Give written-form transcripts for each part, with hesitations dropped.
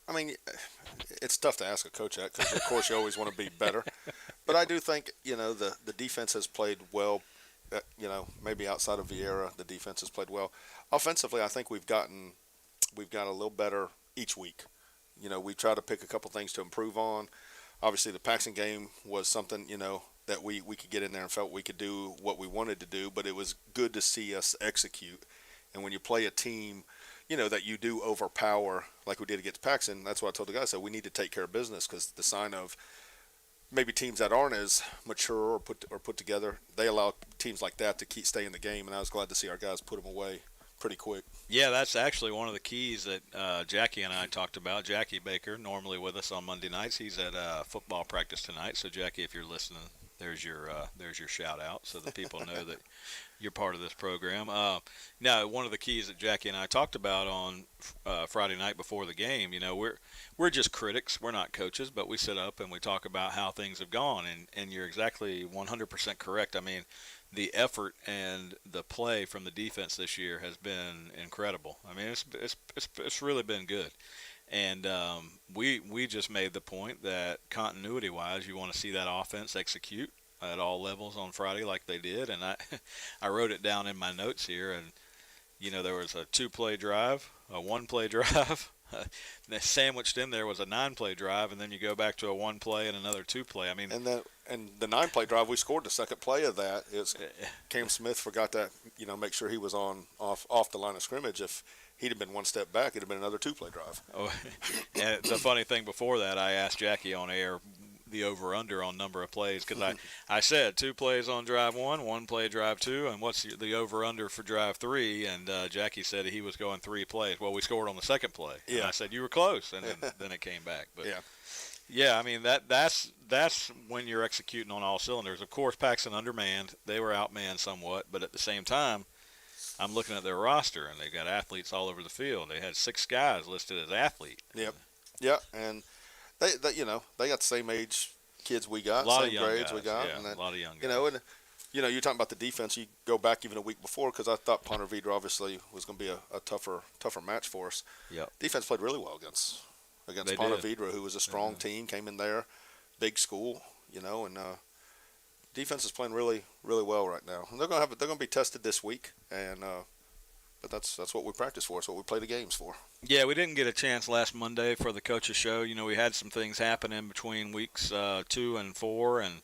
I mean, it's tough to ask a coach that because, of course, you always want to be better. But I do think, the defense has played well. Maybe outside of Vieira, the defense has played well. Offensively, I think we've got a little better each week. We try to pick a couple things to improve on. Obviously, the Paxton game was something, that we could get in there and felt we could do what we wanted to do, but it was good to see us execute. And when you play a team, that you do overpower like we did against Paxton, that's what I told the guys. I said we need to take care of business because the sign of maybe teams that aren't as mature or put together, they allow teams like that to stay in the game. And I was glad to see our guys put them away pretty quick. Yeah, that's actually one of the keys that Jackie and I talked about. Jackie Baker, normally with us on Monday nights, he's at football practice tonight. So Jackie, if you're listening, there's your shout out, so that people know that you're part of this program. Now, one of the keys that Jackie and I talked about on Friday night before the game, we're just critics. We're not coaches, but we sit up and we talk about how things have gone. And you're exactly 100% correct. I mean, the effort and the play from the defense this year has been incredible. I mean, it's really been good. And we just made the point that continuity-wise, you want to see that offense execute at all levels on Friday like they did. And I wrote it down in my notes here. And, there was a 2-play drive, a 1-play drive. Sandwiched in there was a 9-play drive, and then you go back to a 1-play and another 2-play. I mean, and the 9-play drive, we scored the second play of that. Cam Smith forgot that, make sure he was off the line of scrimmage. If he'd have been one step back, it'd have been another 2-play drive. Oh, and the funny thing before that, I asked Jackie on air the over-under on number of plays because I said 2 plays on drive 1, 1 play drive 2, and what's the over-under for drive 3? And Jackie said he was going 3 plays. Well, we scored on the second play. Yeah. And I said you were close, and then it came back. But yeah. Yeah, I mean that's when you're executing on all cylinders. Of course, Paxton undermanned; they were outmanned somewhat, but at the same time, I'm looking at their roster, and they've got athletes all over the field. They had 6 guys listed as athlete. Yep. Yeah, and they got the same age kids we got, same grades we got, yeah, and then, a lot of young guys. You're talking about the defense. You go back even a week before because I thought Ponte Vedra obviously was going to be a tougher match for us. Yep. Defense played really well against Ponte Vedra, who was a strong team, came in there, big school, and defense is playing really, really well right now. And they're going to be tested this week, and but that's what we practice for. It's what we play the games for. Yeah, we didn't get a chance last Monday for the coaches show. We had some things happen in between weeks 2 and 4, and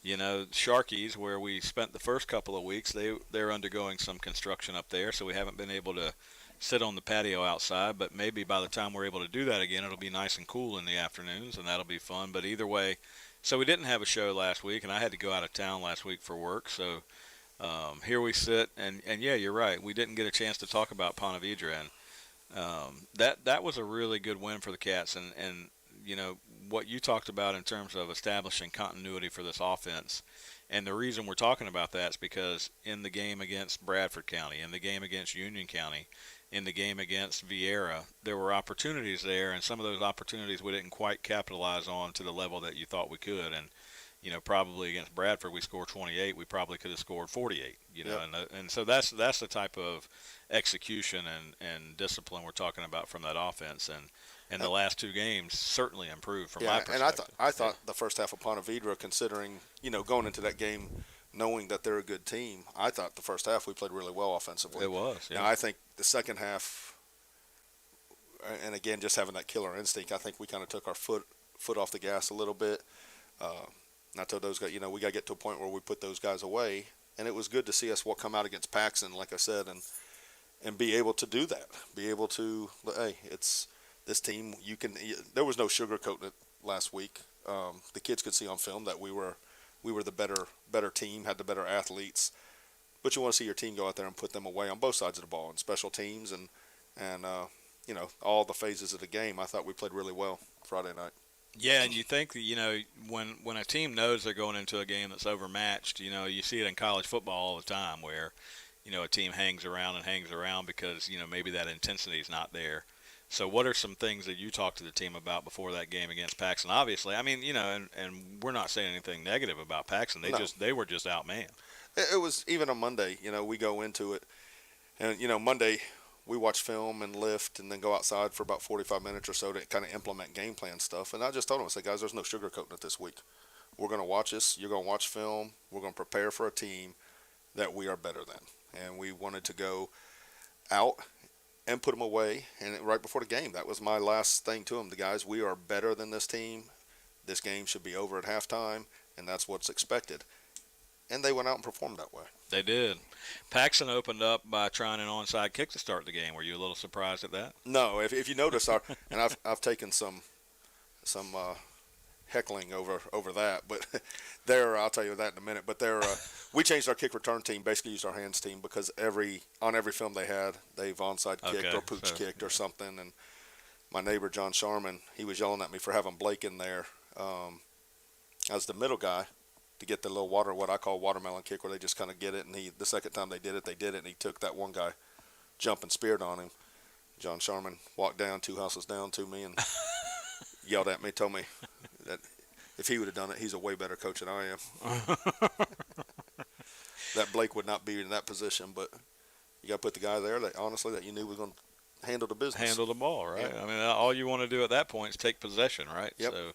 Sharkies, where we spent the first couple of weeks, they're undergoing some construction up there, so we haven't been able to sit on the patio outside, but maybe by the time we're able to do that again, it'll be nice and cool in the afternoons, and that'll be fun. But either way, so we didn't have a show last week, and I had to go out of town last week for work, so here we sit, and yeah, you're right, we didn't get a chance to talk about Ponte Vedra, and that was a really good win for the Cats, and what you talked about in terms of establishing continuity for this offense. And the reason we're talking about that is because in the game against Bradford County, in the game against Union County, in the game against Vieira, there were opportunities there, and some of those opportunities we didn't quite capitalize on to the level that you thought we could. And probably against Bradford we scored 28. We probably could have scored 48. Yep. And so that's the type of execution and discipline we're talking about from that offense. And the last 2 games certainly improved from my perspective. And I thought the first half of Ponte Vedra, considering going into that game, knowing that they're a good team, I thought the first half we played really well offensively. It was. Yeah. Now I think the second half, and again just having that killer instinct, I think we kind of took our foot off the gas a little bit. And I told those guys, we got to get to a point where we put those guys away, and it was good to see us come out against Paxton, like I said, and be able to do that. Be able to, hey, it's this team. There was no sugarcoating it last week. The kids could see on film that we were the better team, had the better athletes. But you want to see your team go out there and put them away on both sides of the ball, and special teams and all the phases of the game. I thought we played really well Friday night. Yeah, and you think that, when a team knows they're going into a game that's overmatched, you see it in college football all the time where, a team hangs around because, maybe that intensity is not there. So what are some things that you talked to the team about before that game against Paxton? Obviously, I mean, and we're not saying anything negative about Paxton. They were just outmanned. It was even on Monday, we go into it, and, Monday we watch film and lift and then go outside for about 45 minutes or so to kind of implement game plan stuff. And I just told them, I said, guys, there's no sugarcoating it this week. We're going to watch this. You're going to watch film. We're going to prepare for a team that we are better than. And we wanted to go out and put them away. And right before the game, that was my last thing to them. The guys, we are better than this team. This game should be over at halftime, and that's what's expected. And they went out and performed that way. They did. Paxson opened up by trying an onside kick to start the game. Were you a little surprised at that? No, if you notice, and I've taken some heckling over that, but I'll tell you that in a minute. But we changed our kick return team, basically used our hands team, because on every film they had, they've onside kicked or pooch kicked or something. And my neighbor John Sharman, he was yelling at me for having Blake in there as the middle guy to get the little what I call watermelon kick, where they just kind of get it. And the second time they did it, and he took that one guy jumping speared on him. John Sharman walked down 2 houses down to me and yelled at me, told me that if he would have done it, he's a way better coach than I am. That Blake would not be in that position, but you got to put the guy there that honestly that you knew was going to handle the business. Handle the ball, right? Yeah. I mean, all you want to do at that point is take possession, right? Yep. So,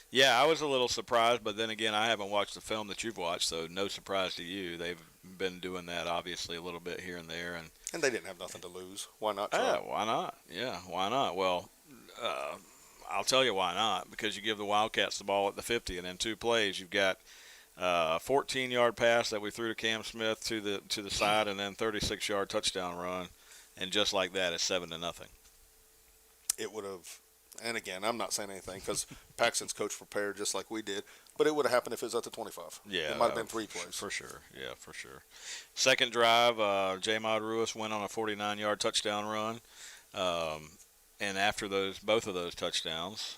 yeah, I was a little surprised, but then again, I haven't watched the film that you've watched, so no surprise to you. They've been doing that obviously a little bit here and there, and they didn't have nothing to lose. Why not try? Yeah, why not? Yeah, why not? Well, I'll tell you why not. Because you give the Wildcats the ball at the 50, and in 2 plays you've got a 14-yard pass that we threw to Cam Smith to the side, and then 36-yard touchdown run, and just like that, it's 7-0. It would have. And again, I'm not saying anything because Paxton's coach prepared just like we did, but it would have happened if it was at the 25. Yeah, it might have been 3 plays. For sure. Yeah, for sure. Second drive, J-Mod Ruiz went on a 49-yard touchdown run, and after both of those touchdowns,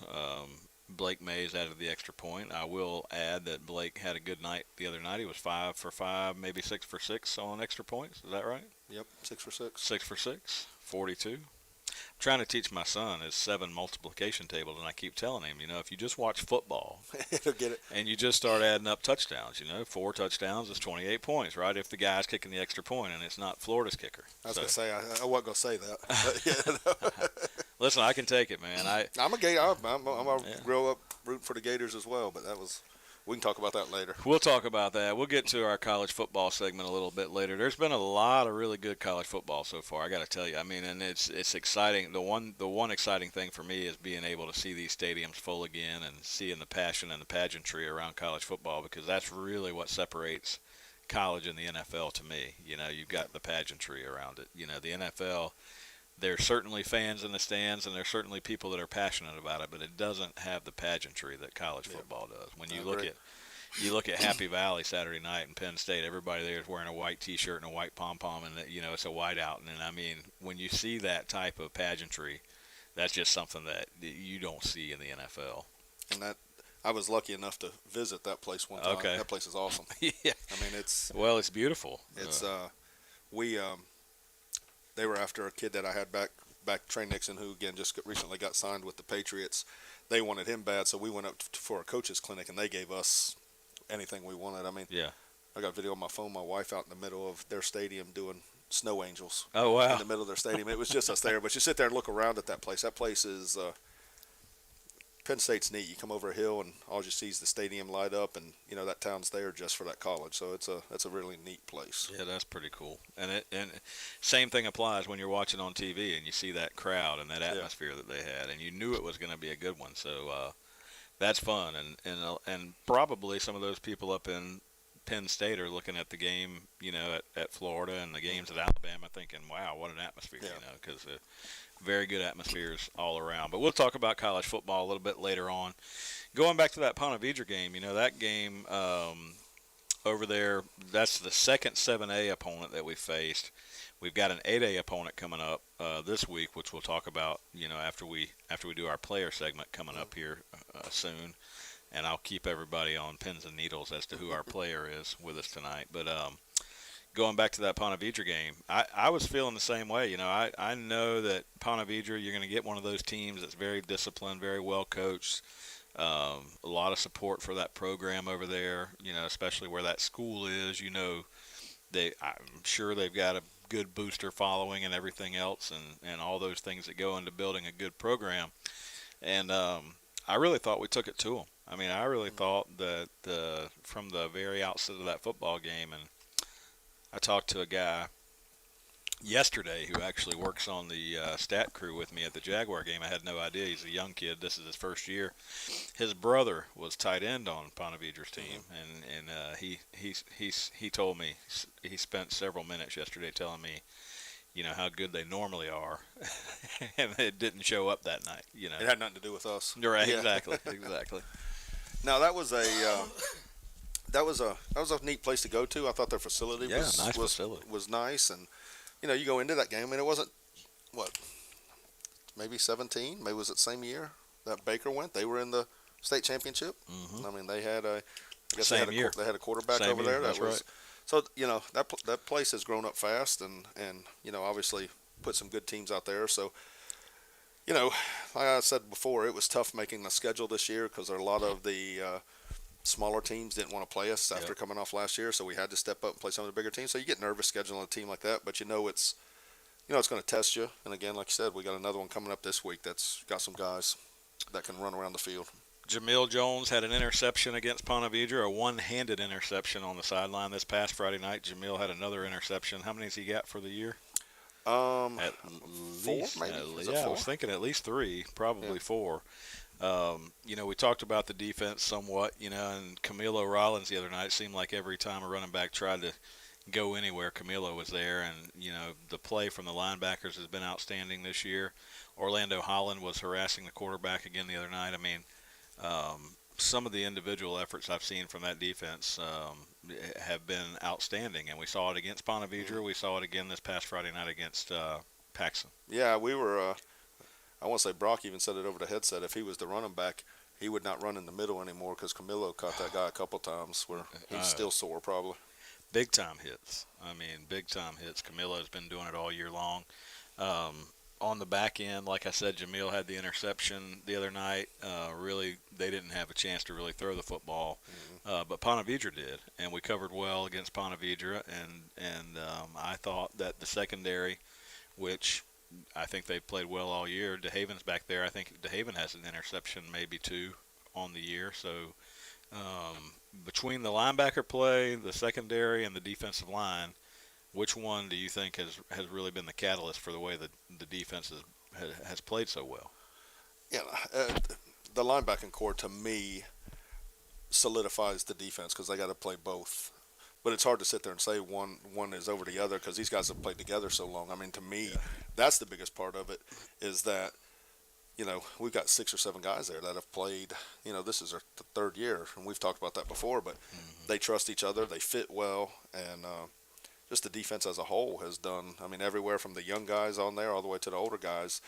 Blake Mays added the extra point. I will add that Blake had a good night the other night. He was 5 for 5, maybe 6 for 6 on extra points. Is that right? Yep, 6 for 6. 6 for 6, 42. I'm trying to teach my son his 7 multiplication table, and I keep telling him, if you just watch football, he'll get it. And you just start adding up touchdowns, 4 touchdowns is 28 points, right? If the guy's kicking the extra point and it's not Florida's kicker. I was going to say, I wasn't going to say that. But, yeah, Listen, I can take it, man. I'm a Gator. I'm a grow up rooting for the Gators as well, but we can talk about that later. We'll talk about that. We'll get to our college football segment a little bit later. There's been a lot of really good college football so far, I got to tell you. I mean, and it's exciting. The one exciting thing for me is being able to see these stadiums full again and seeing the passion and the pageantry around college football, because that's really what separates college and the NFL to me. You've got the pageantry around it. The NFL, there's certainly fans in the stands, and there's certainly people that are passionate about it, but it doesn't have the pageantry that college football does. When you look at Happy Valley Saturday night in Penn State, everybody there is wearing a white T-shirt and a white pom-pom, and it's a whiteout. And I mean, when you see that type of pageantry, that's just something that you don't see in the NFL. And I was lucky enough to visit that place one time. Okay. That place is awesome. Yeah. I mean, it's beautiful. It's they were after a kid that I had back Trey Nixon, who again just recently got signed with the Patriots. They wanted him bad, so we went up for a coach's clinic, and they gave us anything we wanted. I mean, yeah. I got a video on my phone. My wife out in the middle of their stadium doing snow angels. Oh wow! In the middle of their stadium, it was just us there. But you sit there and look around at that place. That place is Penn State's neat. You come over a hill, and all you see is the stadium light up, and that town's there just for that college. So that's a really neat place. Yeah, that's pretty cool. And same thing applies when you're watching on TV and you see that crowd and that atmosphere that they had, and you knew it was going to be a good one. So that's fun, and probably some of those people up in Penn State are looking at the game, at Florida and the games at Alabama, thinking, "Wow, what an atmosphere!" Because very good atmospheres all around. But we'll talk about college football a little bit later on. Going back to that Ponte Vedra game, that game over there, that's the second 7A opponent that we faced. We've got an 8A opponent coming up this week, which we'll talk about, after we do our player segment coming up here soon. And I'll keep everybody on pins and needles as to who our player is with us tonight. But going back to that Ponte Vedra game, I was feeling the same way. I know that Ponte Vedra, you're going to get one of those teams that's very disciplined, very well coached, a lot of support for that program over there, especially where that school is. I'm sure they've got a good booster following and everything else, and all those things that go into building a good program. And I really thought we took it to them. I mean, I really thought that from the very outset of that football game, and I talked to a guy yesterday who actually works on the stat crew with me at the Jaguar game. I had no idea. He's a young kid. This is his first year. His brother was tight end on Ponte Vedra's team, and he told me he spent several minutes yesterday telling me, how good they normally are, and it didn't show up that night. It had nothing to do with us. Right? Yeah. Exactly. Now that was a neat place to go to. I thought their facility was nice, and you go into that game, and it wasn't maybe 17, maybe it was the same year that Baker went. They were in the state championship. Mm-hmm. I mean, they had Same year. They had a quarterback Same over year, there. that's right. So that place has grown up fast, and obviously put some good teams out there. So like I said before, it was tough making the schedule this year because a lot of the smaller teams didn't want to play us after coming off last year, so we had to step up and play some of the bigger teams. So you get nervous scheduling a team like that, but it's it's going to test you. And again, like you said, we got another one coming up this week that's got some guys that can run around the field. Jamil Jones had an interception against Ponte Vedra, a one-handed interception on the sideline this past Friday night. Jamil had another interception. How many has he got for the year? At least, 4, maybe. I was thinking at least 3, probably 4. We talked about the defense somewhat, and Camilo Rollins the other night seemed like every time a running back tried to go anywhere, Camilo was there. And, the play from the linebackers has been outstanding this year. Orlando Holland was harassing the quarterback again the other night. I mean, some of the individual efforts I've seen from that defense have been outstanding, and we saw it against Ponte Vedra. We saw it again this past Friday night against Paxson. Yeah, we were I want to say Brock even said it over the headset. If he was the running back, he would not run in the middle anymore because Camilo caught that guy a couple times where he's still sore probably. Big-time hits. I mean, big-time hits. Camilo's been doing it all year long. On the back end, like I said, Jamil had the interception the other night. Really, they didn't have a chance to really throw the football, but Ponte Vedra did, and we covered well against Ponte Vedra. And I thought that the secondary, which I think they've played well all year. DeHaven's back there. I think DeHaven has an interception, maybe 2 on the year. So between the linebacker play, the secondary, and the defensive line, which one do you think has really been the catalyst for the way that the defense has played so well? Yeah, the linebacking core to me solidifies the defense because they got to play both. But it's hard to sit there and say one is over the other because these guys have played together so long. I mean, to me, that's the biggest part of it is that, we've got 6 or 7 guys there that have played, this is the 3rd year, and we've talked about that before, but they trust each other, they fit well, and just the defense as a whole has done, everywhere from the young guys on there all the way to the older guys,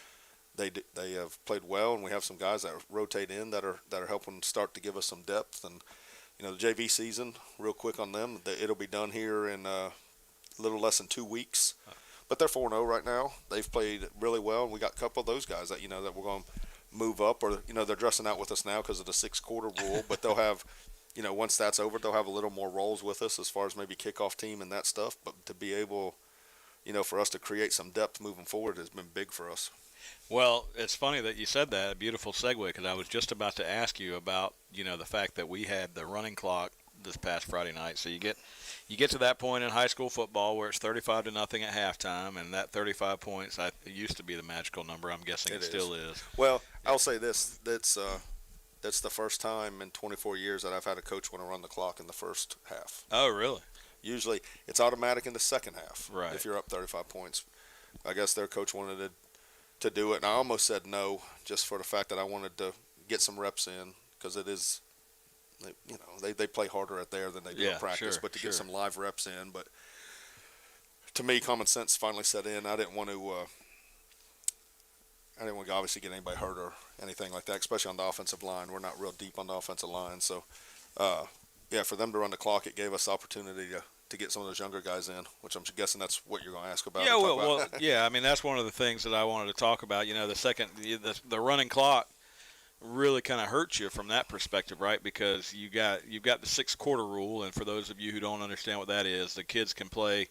they have played well, and we have some guys that rotate in that are helping start to give us some depth. And the JV season, real quick on them, it'll be done here in a little less than 2 weeks. But they're 4-0 right now. They've played really well, and we got a couple of those guys that that we're going to move up, or they're dressing out with us now because of the 6-quarter rule. But they'll have, once that's over, they'll have a little more roles with us as far as maybe kickoff team and that stuff. But to be able, for us to create some depth moving forward has been big for us. Well, it's funny that you said that. A beautiful segue, because I was just about to ask you about, the fact that we had the running clock this past Friday night. So you get to that point in high school football where it's 35-0 at halftime, and that 35 points it used to be the magical number. I'm guessing it still is. Well, I'll say this: that's the first time in 24 years that I've had a coach want to run the clock in the first half. Oh, really? Usually, it's automatic in the second half. Right. If you're up 35 points, I guess their coach wanted to do it, and I almost said no, just for the fact that I wanted to get some reps in, because it is, they play harder at there than they do in practice, but to get some live reps in. But to me, common sense finally set in. I didn't want to obviously get anybody hurt or anything like that, especially on the offensive line. We're not real deep on the offensive line, so for them to run the clock, it gave us opportunity to get some of those younger guys in, which I'm guessing that's what you're going to ask about. Yeah, well, yeah. That's one of the things that I wanted to talk about. The running clock really kind of hurts you from that perspective, right? Because you've got the 6-quarter rule, and for those of you who don't understand what that is, the kids can play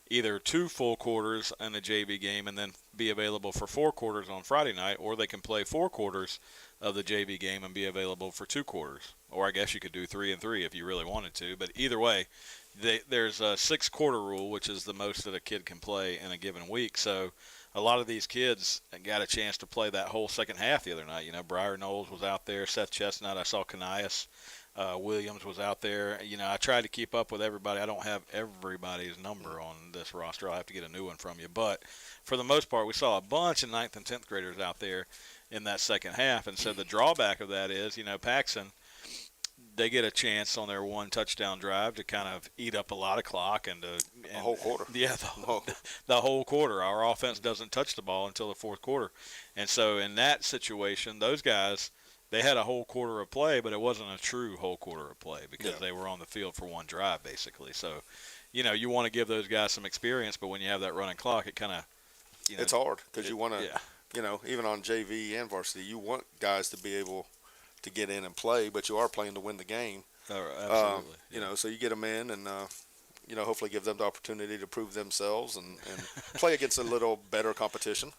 either 2 full quarters in a JV game and then be available for 4 quarters on Friday night, or they can play 4 quarters of the JV game and be available for 2 quarters. Or I guess you could do 3 and 3 if you really wanted to. But either way, there's a 6-quarter rule, which is the most that a kid can play in a given week. So a lot of these kids got a chance to play that whole second half the other night. You know, Briar Knowles was out there, Seth Chestnut, I saw Canias Williams was out there. You know, I tried to keep up with everybody. I don't have everybody's number on this roster. I'll have to get a new one from you. But for the most part, we saw a bunch of 9th and 10th graders out there in that second half. And so the drawback of that is, you know, Paxson, they get a chance on their 1 touchdown drive to kind of eat up a lot of clock and a whole quarter. Yeah, the whole quarter. Our offense doesn't touch the ball until the 4th quarter. And so in that situation, those guys, they had a whole quarter of play, but it wasn't a true whole quarter of play because they were on the field for 1 drive basically. So, you know, you want to give those guys some experience, but when you have that running clock, it kind of, you know, it's hard because you want to, you know, even on JV and varsity, you want guys to be able to get in and play, but you are playing to win the game. Absolutely. You know, so you get them in and, you know, hopefully give them the opportunity to prove themselves and play against a little better competition.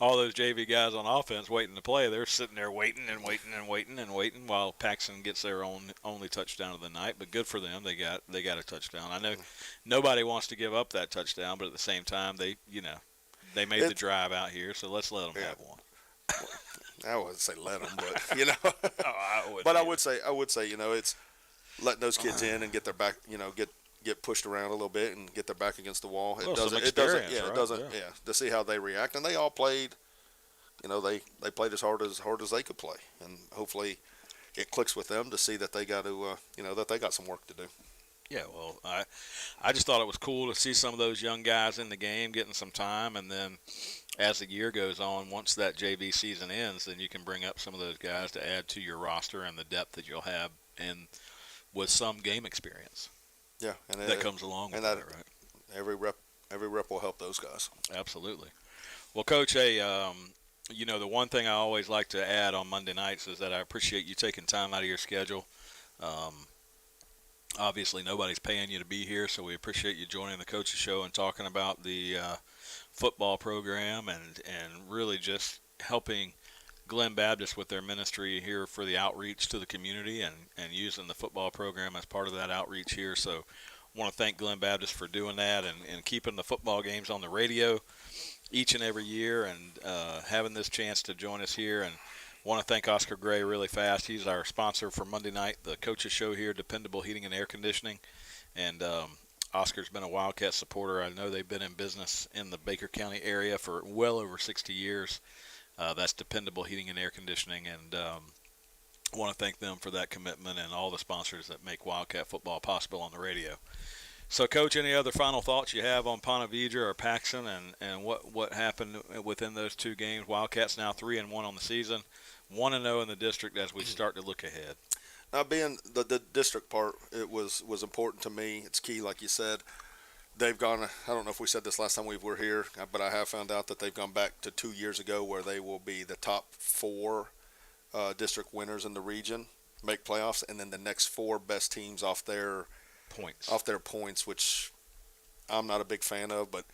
All those JV guys on offense waiting to play, they're sitting there waiting and waiting and waiting and waiting while Paxson gets their only touchdown of the night. But good for them, they got a touchdown. I know nobody wants to give up that touchdown, but at the same time, they made the drive out here, so let's let them have one. I wouldn't say let them, but you know. I would say, you know, it's letting those kids in and get their back, you know, get pushed around a little bit and get their back against the wall. It doesn't to see how they react. And they all played, you know, they played as hard as they could play, and hopefully it clicks with them to see that they got to, you know, that they got some work to do. Yeah, well, I just thought it was cool to see some of those young guys in the game getting some time, and then as the year goes on, once that JV season ends, then you can bring up some of those guys to add to your roster and the depth that you'll have and with some game experience. Yeah, and that comes along with that, right? Every rep will help those guys. Absolutely. Well, Coach, hey, you know, the one thing I always like to add on Monday nights is that I appreciate you taking time out of your schedule. Obviously, nobody's paying you to be here, so we appreciate you joining the Coaches Show and talking about the football program and really just helping Glenn Baptist with their ministry here for the outreach to the community and using the football program as part of that outreach here. So I want to thank Glenn Baptist for doing that and keeping the football games on the radio each and every year and having this chance to join us here. And want to thank Oscar Gray really fast. He's our sponsor for Monday night, the Coaches Show here, Dependable Heating and Air Conditioning. And Oscar's been a Wildcat supporter. I know they've been in business in the Baker County area for well over 60 years. That's Dependable Heating and Air Conditioning, and I want to thank them for that commitment and all the sponsors that make Wildcat football possible on the radio. So, Coach, any other final thoughts you have on Ponte Vedra or Paxson and what happened within those 2 games? Wildcats now 3-1 on the season, 1-0 in the district as we start to look ahead. Now, being the district part, it was important to me. It's key, like you said. They've gone, I don't know if we said this last time we were here, but I have found out that they've gone back to 2 years ago where they will be the top 4 district winners in the region, make playoffs, and then the next 4 best teams off their points, which I'm not a big fan of, but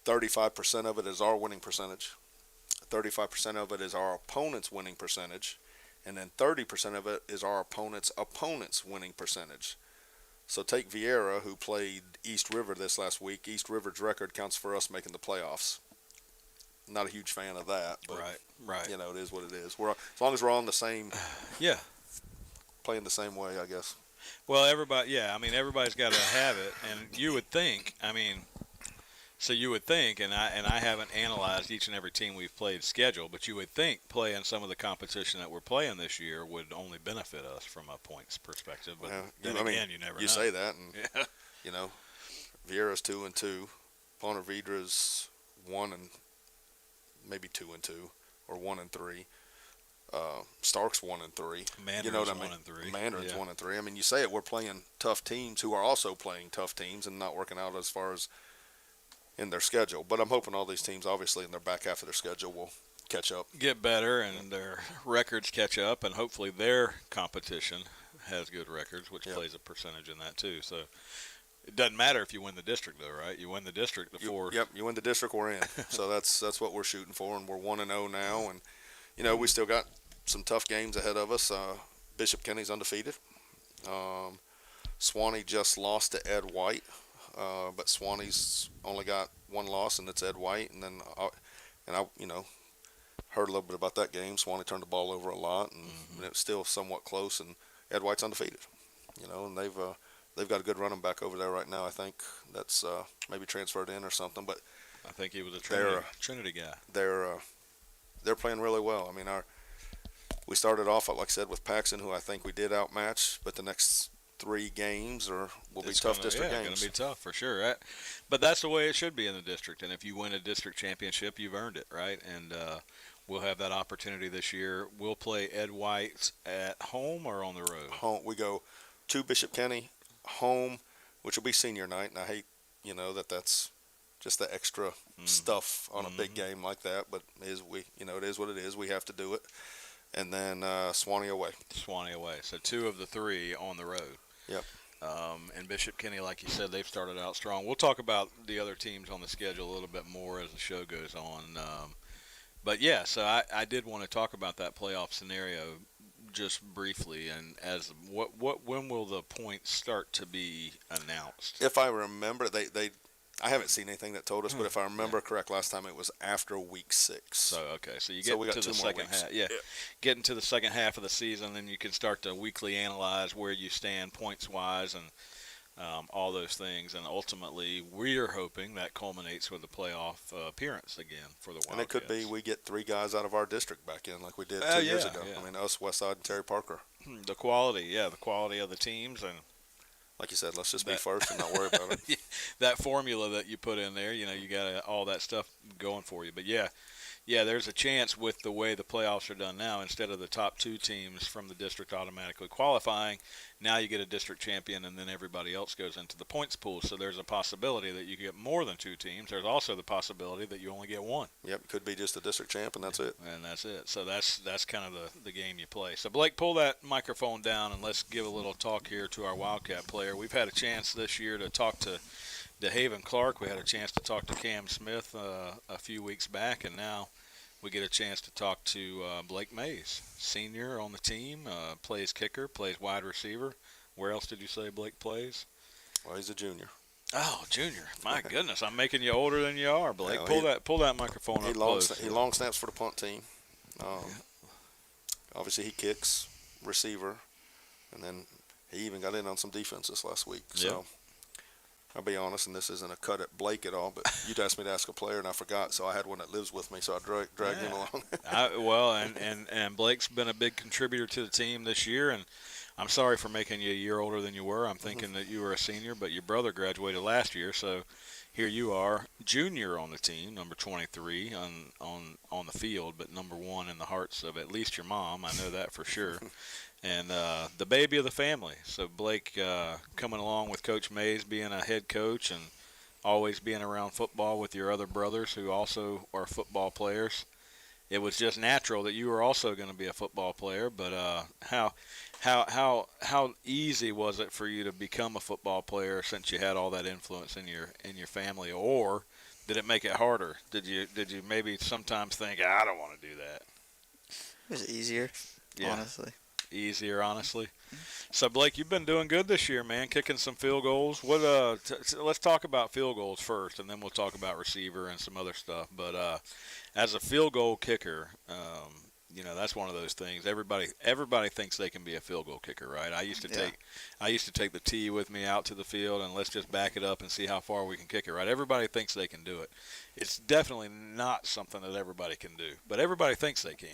35% of it is our winning percentage. 35% of it is our opponent's winning percentage, and then 30% of it is our opponent's winning percentage. So take Vieira, who played East River this last week. East River's record counts for us making the playoffs. Not a huge fan of that, but right. You know, it is what it is. As long as we're on the same, playing the same way, I guess. Well, everybody's got to have it, and you would think, and I haven't analyzed each and every team we've played schedule, but you would think playing some of the competition that we're playing this year would only benefit us from a points perspective. But then again, you never know. You say that, and you know, Vieira's 2-2, Ponte Vedra's 1 and maybe 2-2, or 1-3. Stark's 1-3. Mandarin's, you know what I mean? 1-3. Mandarin's 1-3. I mean, you say it. We're playing tough teams who are also playing tough teams and not working out as far as in their schedule. But I'm hoping all these teams, obviously, in their back half of their schedule, will catch up, get better, and their records catch up, and hopefully their competition has good records, which plays a percentage in that too. So It doesn't matter if you win the district, though, right? You win the district, the four. Yep, you win the district, we're in. So that's what we're shooting for, and we're 1-0 now, and we still got some tough games ahead of us. Bishop Kenny's undefeated. Swanee just lost to Ed White, but Swanee's only got one loss, and it's Ed White. And then I heard a little bit about that game. Swanee turned the ball over a lot, and it was still somewhat close. And Ed White's undefeated, and they've got a good running back over there right now. I think that's maybe transferred in or something, but I think he was a Trinity guy. They're playing really well. I mean, we started off, like I said, with Paxton, who I think we did outmatch, but the next 3 games will be tough district games. It's going to be tough for sure. But that's the way it should be in the district. And if you win a district championship, you've earned it, right? And we'll have that opportunity this year. We'll play Ed White at home or on the road? Home. We go to Bishop Kenny, home, which will be senior night. And I hate, that's just the extra stuff on a big game like that. But it is what it is. We have to do it. And then Swanee away. Swanee away. So 2 of the 3 on the road. Yep. And Bishop Kenny, like you said, they've started out strong. We'll talk about the other teams on the schedule a little bit more as the show goes on. But yeah, so I did want to talk about that playoff scenario just briefly. And when will the points start to be announced? If I remember, I haven't seen anything that told us, but if I remember correct, last time it was after week 6. So okay, so you get to the second half. Yeah, getting to the second half of the season, then you can start to weekly analyze where you stand points wise and all those things, and ultimately we're hoping that culminates with a playoff appearance again for the Wildcats. And it could be we get 3 guys out of our district back in like we did 2 years ago. Yeah. I mean, us, Westside, and Terry Parker. The quality of the teams, and like you said, let's just be first and not worry about it. That formula that you put in there, you got all that stuff going for you. But yeah, there's a chance with the way the playoffs are done now. Instead of the top 2 teams from the district automatically qualifying, now you get a district champion, and then everybody else goes into the points pool. So there's a possibility that you get more than 2 teams. There's also the possibility that you only get 1. Yep, it could be just a district champ, and that's it. And that's it. So that's kind of the game you play. So Blake, pull that microphone down, and let's give a little talk here to our Wildcat player. We've had a chance this year to talk to DeHaven Clark. We had a chance to talk to Cam Smith a few weeks back, and now we get a chance to talk to Blake Mays, senior on the team, plays kicker, plays wide receiver. Where else did you say Blake plays? Well, he's a junior. Oh, junior! My goodness, I'm making you older than you are, Blake. Pull that microphone up close. He long snaps for the punt team. Obviously, he kicks, receiver, and then he even got in on some defense this last week. So I'll be honest, and this isn't a cut at Blake at all, but you'd asked me to ask a player, and I forgot, so I had one that lives with me, so I dragged him along. And Blake's been a big contributor to the team this year, and I'm sorry for making you a year older than you were. I'm thinking that you were a senior, but your brother graduated last year, so here you are, junior on the team, number 23 on the field, but number 1 in the hearts of at least your mom. I know that for sure. And the baby of the family. So Blake coming along with Coach Mays, being a head coach and always being around football with your other brothers who also are football players. It was just natural that you were also going to be a football player. But how easy was it for you to become a football player since you had all that influence in your family, or did it make it harder? Did you maybe sometimes think, I don't want to do that? It was easier, honestly. Easier, honestly. So Blake, you've been doing good this year, man, kicking some field goals. Let's talk about field goals first, and then we'll talk about receiver and some other stuff. But as a field goal kicker, that's one of those things. Everybody thinks they can be a field goal kicker, right? I used to take the tee with me out to the field, and let's just back it up and see how far we can kick it, right? Everybody thinks they can do it. It's definitely not something that everybody can do, but everybody thinks they can.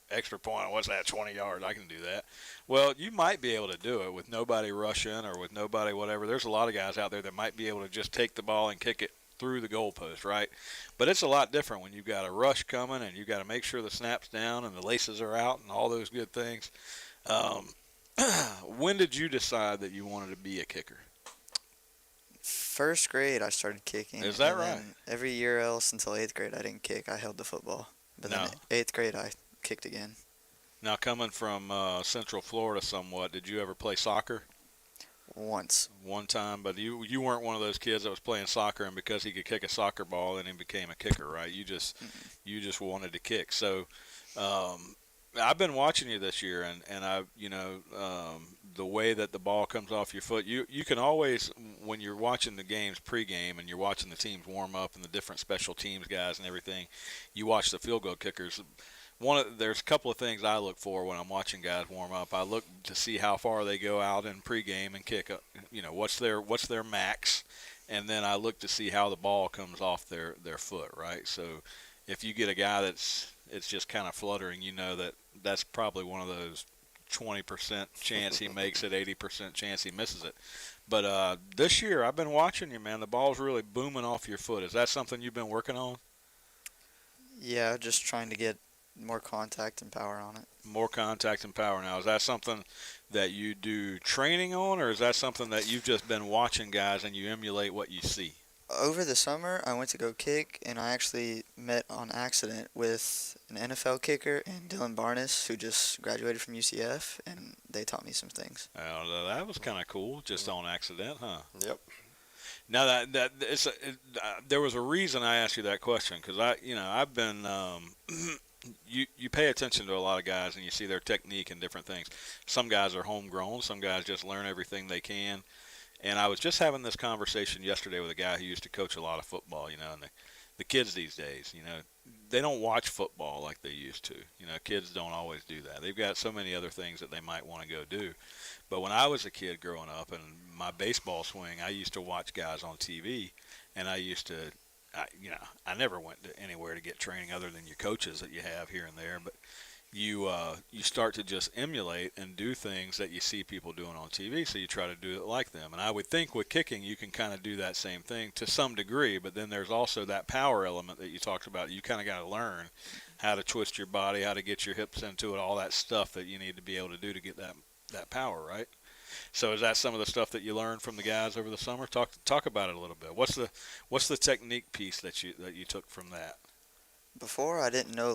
Extra point, what's that, 20 yards? I can do that. Well, you might be able to do it with nobody rushing or with nobody whatever. There's a lot of guys out there that might be able to just take the ball and kick it through the goalpost, right? But it's a lot different when you've got a rush coming and you've got to make sure the snap's down and the laces are out and all those good things. When did you decide that you wanted to be a kicker? First grade, I started kicking. Is that right? Every year else until 8th grade, I didn't kick. I held the football. But then 8th grade, I kicked again. Now, coming from Central Florida somewhat, did you ever play soccer? once. One time, but you weren't one of those kids that was playing soccer and because he could kick a soccer ball and he became a kicker, right? You just wanted to kick. So I've been watching you this year, and I the way that the ball comes off your foot, you can always, when you're watching the games pregame and you're watching the teams warm up and the different special teams guys and everything, you watch the field goal kickers. There's a couple of things I look for when I'm watching guys warm up. I look to see how far they go out in pregame and kick. What's their max, and then I look to see how the ball comes off their foot. Right. So if you get a guy it's just kind of fluttering, that's probably one of those 20% chance he makes it, 80% chance he misses it. But this year I've been watching you, man. The ball's really booming off your foot. Is that something you've been working on? Yeah, just trying to get more contact and power on it. More contact and power now. Is that something that you do training on, or is that something that you've just been watching guys and you emulate what you see? Over the summer, I went to go kick, and I actually met on accident with an NFL kicker and Dylan Barnes, who just graduated from UCF, and they taught me some things. That was kind of cool, just on accident, huh? Yep. Now there was a reason I asked you that question, because I've been you pay attention to a lot of guys and you see their technique and different things. Some guys are homegrown, some guys just learn everything they can. And I was just having this conversation yesterday with a guy who used to coach a lot of football, and the kids these days, they don't watch football like they used to. Kids don't always do that. They've got so many other things that they might want to go do. But when I was a kid growing up and my baseball swing, I used to watch guys on TV, and I never went to anywhere to get training other than your coaches that you have here and there. But you start to just emulate and do things that you see people doing on TV, so you try to do it like them. And I would think with kicking you can kind of do that same thing to some degree, but then there's also that power element that you talked about. You kind of got to learn how to twist your body, how to get your hips into it, all that stuff that you need to be able to do to get that power, right? So is that some of the stuff that you learned from the guys over the summer? Talk about it a little bit. What's the technique piece that you took from that? Before, I didn't know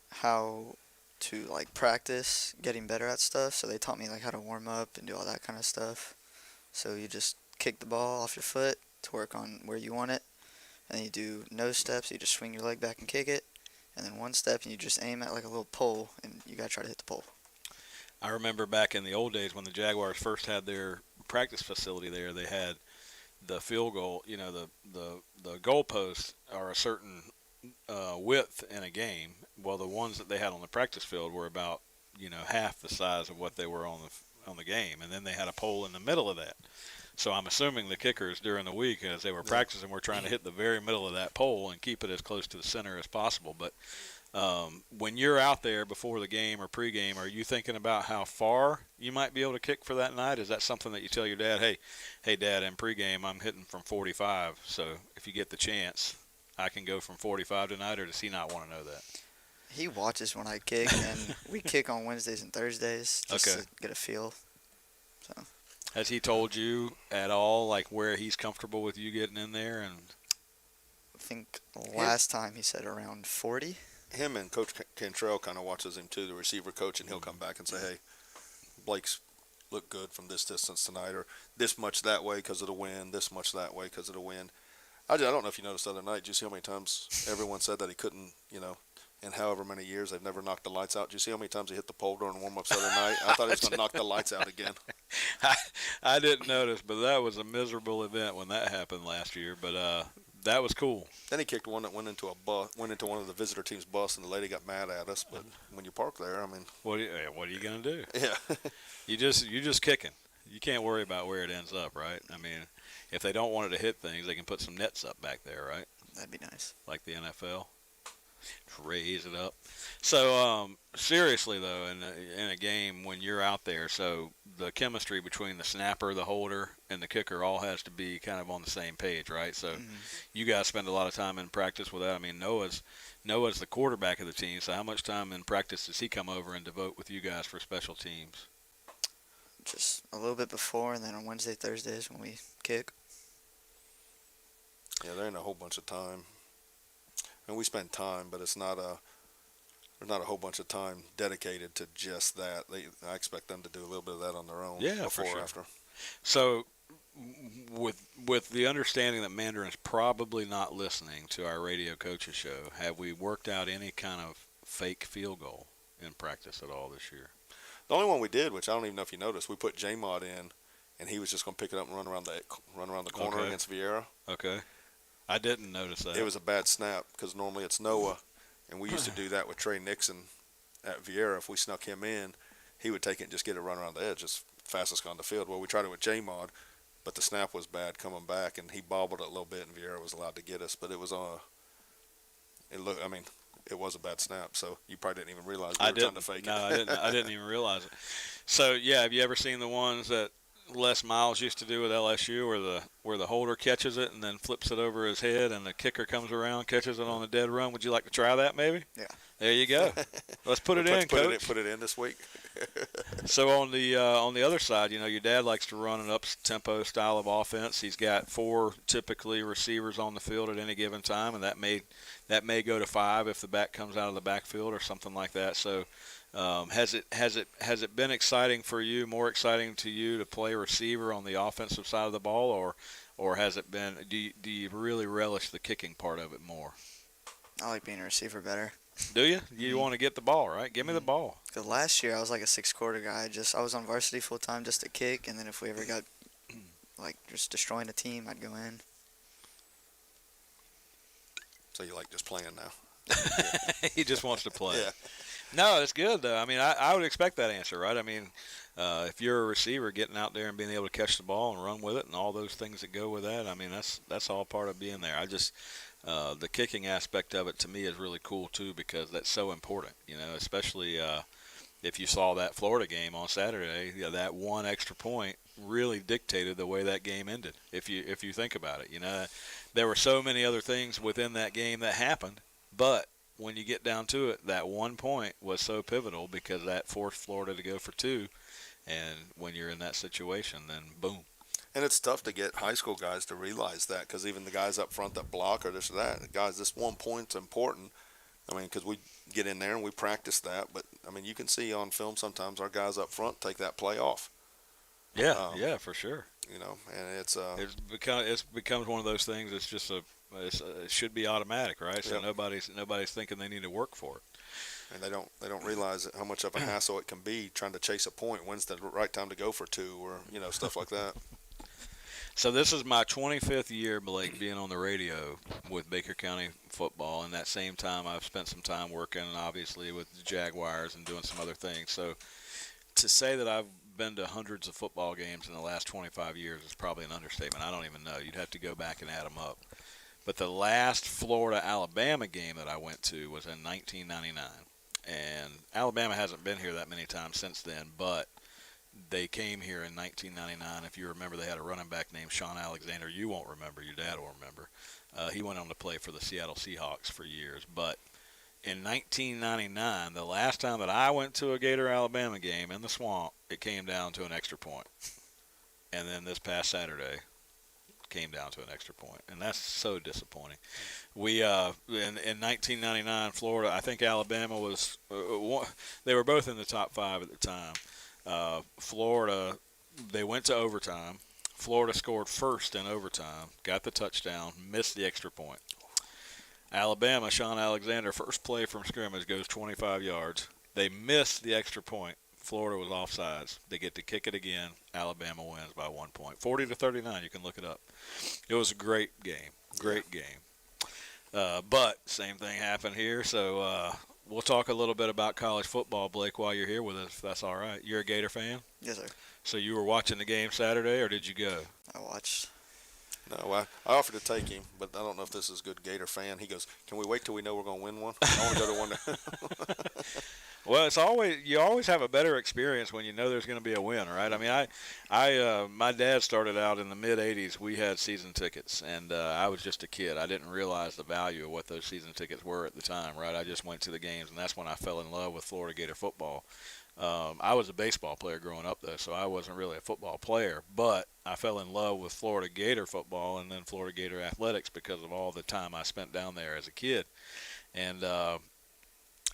how to practice getting better at stuff, so they taught me how to warm up and do all that kind of stuff. So you just kick the ball off your foot to work on where you want it, and then you do nose steps. You just swing your leg back and kick it, and then one step and you just aim at a little pole, and you gotta try to hit the pole. I remember back in the old days when the Jaguars first had their practice facility there, they had the field goal, the goalposts are a certain width in a game. Well, the ones that they had on the practice field were about half the size of what they were on the game, and then they had a pole in the middle of that. So I'm assuming the kickers during the week, as they were practicing, were trying to hit the very middle of that pole and keep it as close to the center as possible. But when you're out there before the game or pregame, are you thinking about how far you might be able to kick for that night? Is that something that you tell your dad, hey Dad, in pregame I'm hitting from 45, so if you get the chance, I can go from 45 tonight, or does he not want to know that? He watches when I kick, and we kick on Wednesdays and Thursdays just to get a feel. So. Has he told you at all where he's comfortable with you getting in there? And I think last time he said around 40. Him and Coach Cantrell kind of watches him too, the receiver coach, and he'll come back and say, hey, Blake's look good from this distance tonight, or this much that way because of the wind, this much that way because of the wind. I don't know if you noticed the other night, did you see how many times everyone said that he couldn't, in however many years they've never knocked the lights out. Did you see how many times he hit the pole during warm-ups the other night? I thought he was going to knock the lights out again. I didn't notice, but that was a miserable event when that happened last year. But that was cool. Then he kicked one that went into one of the visitor team's bus, and the lady got mad at us. But when you park there, what are you going to do? Yeah, you're just kicking. You can't worry about where it ends up, right? If they don't want it to hit things, they can put some nets up back there, right? That'd be nice. Like the NFL. Raise it up. So seriously though, in a game when you're out there, so the chemistry between the snapper, the holder, and the kicker all has to be kind of on the same page, right? So you guys spend a lot of time in practice with that. Noah's the quarterback of the team, so how much time in practice does he come over and devote with you guys for special teams? Just a little bit before, and then on Wednesday, Thursdays when we kick. Yeah, there ain't a whole bunch of time. And we spend time, but there's not a whole bunch of time dedicated to just that. I expect them to do a little bit of that on their own. Yeah, before for sure. Or after. So, with the understanding that Mandarin's probably not listening to our radio coaches show, have we worked out any kind of fake field goal in practice at all this year? The only one we did, which I don't even know if you noticed, we put J-Mod in, and he was just going to pick it up and run around the corner Okay. against Vieira. Okay. I didn't notice that. It was a bad snap because normally it's Noah, and we used to do that with Trey Nixon at Vieira. If we snuck him in, he would take it and just get it run around the edge, just fastest on the field. Well, we tried it with J-Mod, but the snap was bad coming back, and he bobbled it a little bit, and Vieira was allowed to get us. But it was it was a bad snap, so you probably didn't even realize we were trying to fake it. No, I didn't. I didn't even realize it. So yeah, have you ever seen the ones that Les Miles used to do with LSU, where the holder catches it and then flips it over his head, and the kicker comes around, catches it on a dead run? Would you like to try that, maybe? Yeah. There you go. Let's put it in, Coach. Put it in this week. So on the other side, your dad likes to run an up-tempo style of offense. He's got 4 typically receivers on the field at any given time, and that may go to 5 if the back comes out of the backfield or something like that. So has it been exciting for you, more exciting to you to play receiver on the offensive side of the ball, or has it been? Do you really relish the kicking part of it more? I like being a receiver better. Do you? You want to get the ball, right? Give me the ball. Because last year I was like a 6-quarter guy. I was on varsity full time just to kick, and then if we ever got like just destroying a team, I'd go in. So you like just playing now? He just wants to play. Yeah. No, it's good though. I mean, I would expect that answer, right? I mean, if you're a receiver, getting out there and being able to catch the ball and run with it, and all those things that go with that, I mean, that's all part of being there. The kicking aspect of it to me is really cool too, because that's so important. Especially if you saw that Florida game on Saturday, that one extra point really dictated the way that game ended. If you think about it, there were so many other things within that game that happened, but when you get down to it, that 1 point was so pivotal because that forced Florida to go for 2, and when you're in that situation, then boom. And it's tough to get high school guys to realize that, because even the guys up front that block or this or that, guys, this 1 point's important. I mean, because we get in there and we practice that, but I mean, you can see on film sometimes our guys up front take that play off. Yeah, for sure. And it's becomes one of those things. It's just it should be automatic, right? So Yep. nobody's thinking they need to work for it. And they don't realize how much of a hassle it can be trying to chase a point. When's the right time to go for 2, or stuff like that. So this is my 25th year, Blake, being on the radio with Baker County football. And that same time, I've spent some time working, obviously, with the Jaguars and doing some other things. So to say that I've been to hundreds of football games in the last 25 years is probably an understatement. I don't even know. You'd have to go back and add them up. But the last Florida-Alabama game that I went to was in 1999. And Alabama hasn't been here that many times since then, but they came here in 1999. If you remember, they had a running back named Sean Alexander. You won't remember. Your dad will remember. He went on to play for the Seattle Seahawks for years. But in 1999, the last time that I went to a Gator-Alabama game in the swamp, it came down to an extra point. And then this past Saturday came down to an extra point, and that's so disappointing. We in 1999, Florida, I think Alabama was they were both in the top 5 at the time. Florida, they went to overtime. Florida scored first in overtime, got the touchdown, missed the extra point. Alabama, Sean Alexander, first play from scrimmage, goes 25 yards. They missed the extra point. Florida was offsides. They get to kick it again. Alabama wins by 1 point. 40-39, you can look it up. It was a great game. Great game. But same thing happened here. So we'll talk a little bit about college football, Blake, while you're here with us, if that's all right. You're a Gator fan? Yes, sir. So you were watching the game Saturday, or did you go? I watched. No, I offered to take him, but I don't know if this is a good Gator fan. He goes, "Can we wait till we know we're going to win one? I want to go to one." Well, you always have a better experience when you know there's going to be a win, right? I mean, my dad started out in the mid '80s. We had season tickets, and I was just a kid. I didn't realize the value of what those season tickets were at the time, right? I just went to the games, and that's when I fell in love with Florida Gator football. I was a baseball player growing up, though, so I wasn't really a football player. But I fell in love with Florida Gator football and then Florida Gator athletics because of all the time I spent down there as a kid. And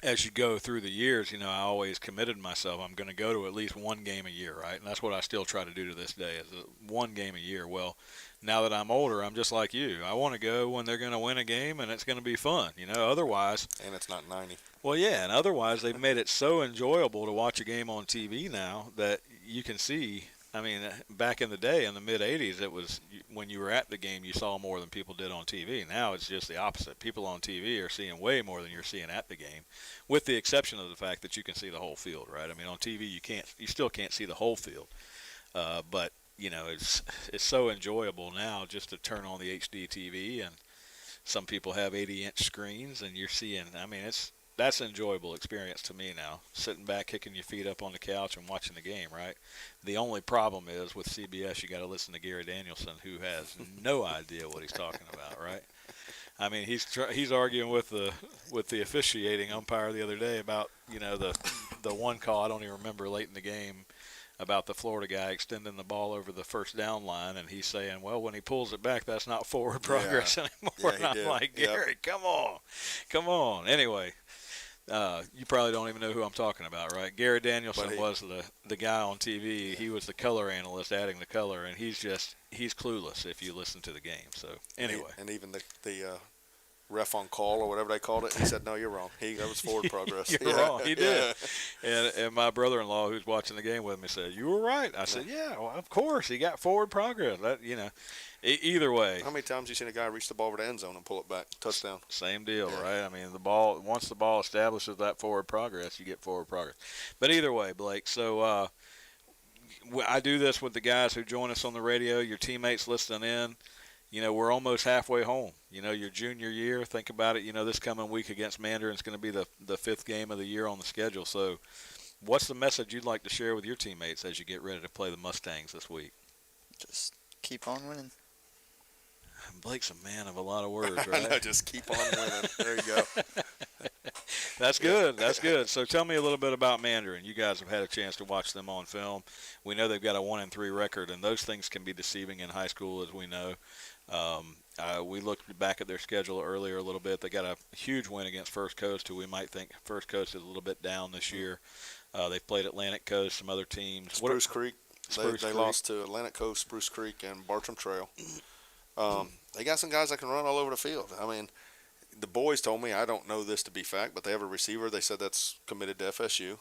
as you go through the years, I always committed myself. I'm going to go to at least one game a year, right? And that's what I still try to do to this day, is one game a year. Well, now that I'm older, I'm just like you. I want to go when they're going to win a game and it's going to be fun. Otherwise, And it's not 90. well, yeah, and otherwise they've made it so enjoyable to watch a game on TV now that you can see. I mean, back in the day, in the mid '80s, it was when you were at the game, you saw more than people did on TV. Now it's just the opposite. People on TV are seeing way more than you're seeing at the game, with the exception of the fact that you can see the whole field, right? I mean, on TV you still can't see the whole field, but it's so enjoyable now just to turn on the HD TV, and some people have 80-inch screens, and you're seeing. I mean, that's an enjoyable experience to me now, sitting back, kicking your feet up on the couch and watching the game, right? The only problem is with CBS, you got to listen to Gary Danielson, who has no idea what he's talking about, right? I mean, he's arguing with the officiating umpire the other day about the one call, I don't even remember, late in the game, about the Florida guy extending the ball over the first down line, and he's saying, well, when he pulls it back, that's not forward progress anymore. Yeah, and I'm did. like, Gary, come on. Anyway, you probably don't even know who I'm talking about, right? Gary Danielson was the guy on TV. He was the color analyst adding the color, and he's clueless if you listen to the game. So anyway. And even the ref on call or whatever they called it, he said, no, you're wrong. That was forward progress. You're wrong. He did. And my brother-in-law, who's watching the game with me, said, you were right. I said, yeah, well, of course. He got forward progress. Either way. How many times have you seen a guy reach the ball over the end zone and pull it back? Touchdown. Same deal, right? I mean, once the ball establishes that forward progress, you get forward progress. But either way, Blake, so I do this with the guys who join us on the radio, your teammates listening in. We're almost halfway home. Your junior year, think about it. This coming week against Mandarin is going to be the fifth game of the year on the schedule. So what's the message you'd like to share with your teammates as you get ready to play the Mustangs this week? Just keep on winning. Blake's a man of a lot of words, right? I know, just keep on winning. There you go. That's good. That's good. So tell me a little bit about Mandarin. You guys have had a chance to watch them on film. We know they've got a 1-3 record, and those things can be deceiving in high school, as we know. We looked back at their schedule earlier a little bit. They got a huge win against First Coast, who we might think First Coast is a little bit down this year. They've played Atlantic Coast, some other teams. Spruce Creek. They Creek. lost to Atlantic Coast, Spruce Creek, and Bartram Trail. They got some guys that can run all over the field. I mean, the boys told me, I don't know this to be fact, but they have a receiver. They said that's committed to FSU,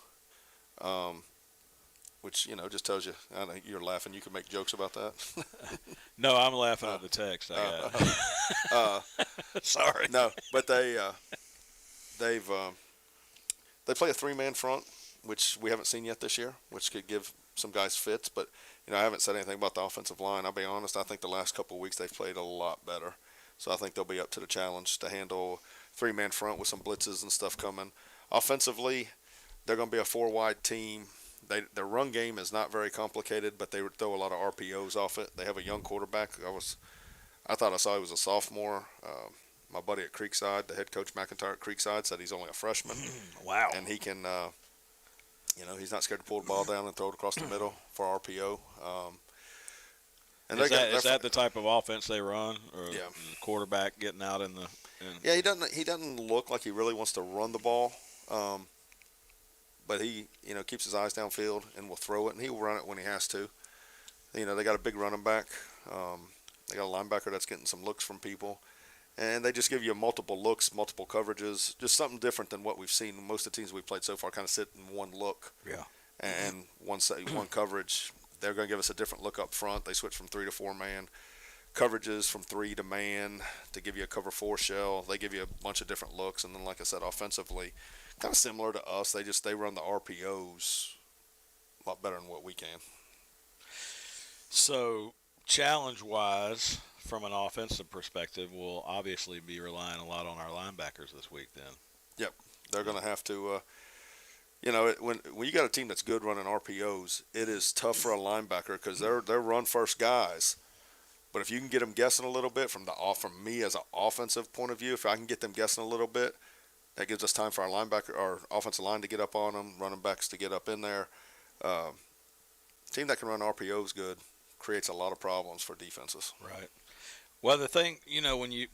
which, just tells you. I know you're laughing. You can make jokes about that. No, I'm laughing at the text I got. Sorry. No, but they play a three-man front, which we haven't seen yet this year, which could give some guys fits. But, I haven't said anything about the offensive line. I'll be honest. I think the last couple of weeks they've played a lot better. So I think they'll be up to the challenge to handle three-man front with some blitzes and stuff coming. Offensively, they're going to be a four-wide team. Their run game is not very complicated, but they throw a lot of RPOs off it. They have a young quarterback. I thought I saw he was a sophomore. My buddy at Creekside, the head coach McIntyre at Creekside, said he's only a freshman. Wow. And he can, he's not scared to pull the ball down and throw it across the middle for RPO. And is that the type of offense they run, or yeah, the quarterback getting out in the? Yeah, he doesn't look like he really wants to run the ball, but he keeps his eyes downfield and will throw it, and he will run it when he has to. They got a big running back. They got a linebacker that's getting some looks from people, and they just give you multiple looks, multiple coverages, just something different than what we've seen. Most of the teams we've played so far kind of sit in one look, and one coverage. They're going to give us a different look up front. They switch from 3 to 4 man coverages, from 3 to man to give you a cover 4 shell. They give you a bunch of different looks, and then, like I said, offensively, kind of similar to us. They run the RPOs a lot better than what we can. So, challenge-wise, from an offensive perspective, we'll obviously be relying a lot on our linebackers this week. Then. Yep, they're going to have to. When you got a team that's good running RPOs, it is tough for a linebacker because they're run-first guys. But if you can get them guessing a little bit from me as an offensive point of view, if I can get them guessing a little bit, that gives us time for our offensive line to get up on them, running backs to get up in there. Team that can run RPOs good creates a lot of problems for defenses. Right. Well, the thing,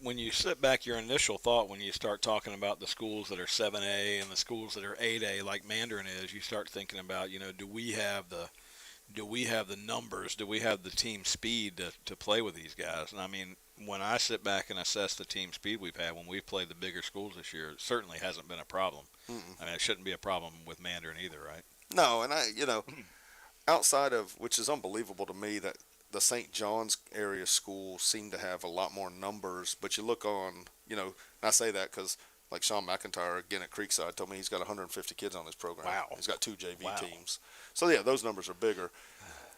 when you sit back, your initial thought when you start talking about the schools that are 7A and the schools that are 8A, like Mandarin is, you start thinking about, do we have the numbers? Do we have the team speed to play with these guys? And I mean, when I sit back and assess the team speed we've had when we've played the bigger schools this year, it certainly hasn't been a problem. Mm-mm. I mean, it shouldn't be a problem with Mandarin either, right? No, and outside of, which is unbelievable to me, that the St. John's area schools seem to have a lot more numbers. But you look on, and I say that because like Sean McIntyre again at Creekside told me he's got 150 kids on his program. Wow. He's got 2 JV Wow. teams. So yeah, those numbers are bigger.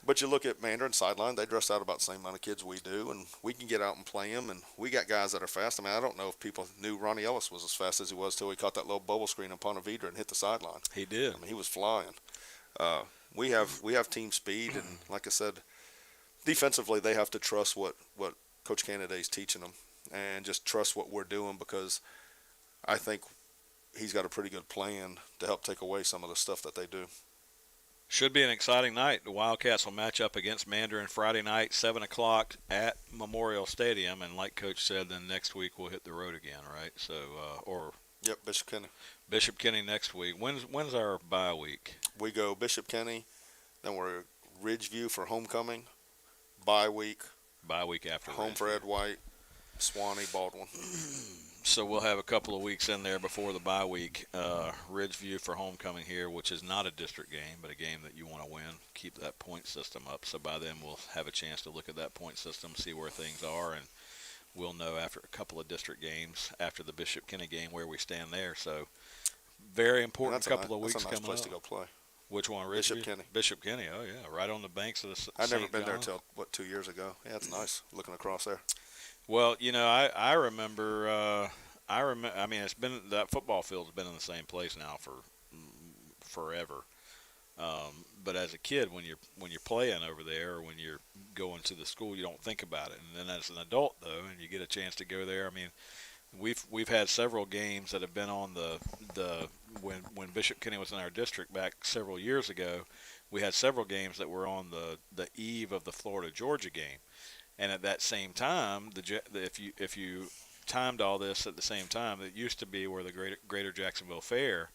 But you look at Mandarin sideline, they dress out about the same amount of kids we do, and we can get out and play them, and we got guys that are fast. I mean, I don't know if people knew Ronnie Ellis was as fast as he was till he caught that little bubble screen on Ponte Vedra and hit the sideline. He did. I mean, he was flying. We have team speed, and like I said, defensively they have to trust what Coach Canada's teaching them, and just trust what we're doing, because I think he's got a pretty good plan to help take away some of the stuff that they do. Should be an exciting night. The Wildcats will match up against Mandarin Friday night, 7 o'clock at Memorial Stadium. And like Coach said, then next week we'll hit the road again, right? So, Yep, Bishop Kenny. Bishop Kenny next week. When's our bye week? We go Bishop Kenny, then we're Ridgeview for homecoming, bye week, Bye week after home that. for Ed White, Swanee, Baldwin. So we'll have a couple of weeks in there before the bye week. Ridgeview for homecoming here, which is not a district game, but a game that you want to win. Keep that point system up. So by then we'll have a chance to look at that point system, see where things are, and we'll know after a couple of district games, after the Bishop Kenny game, where we stand there. So very important couple of weeks that's a nice coming place up. to go play. Which one, Ridgeview? Bishop Kenny. Bishop Kenny, oh yeah, right on the banks of the I've never St. been there John. till 2 years ago. Yeah, it's nice looking across there. Well, I remember. I mean, it's been that football field's been in the same place now for forever. But as a kid, when you're playing over there, or when you're going to the school, you don't think about it. And then as an adult, though, and you get a chance to go there, I mean, we've had several games that have been on the when Bishop Kenny was in our district back several years ago. We had several games that were on the eve of the Florida-Georgia game, and at that same time, if you timed all this at the same time, it used to be where the Greater Jacksonville Fair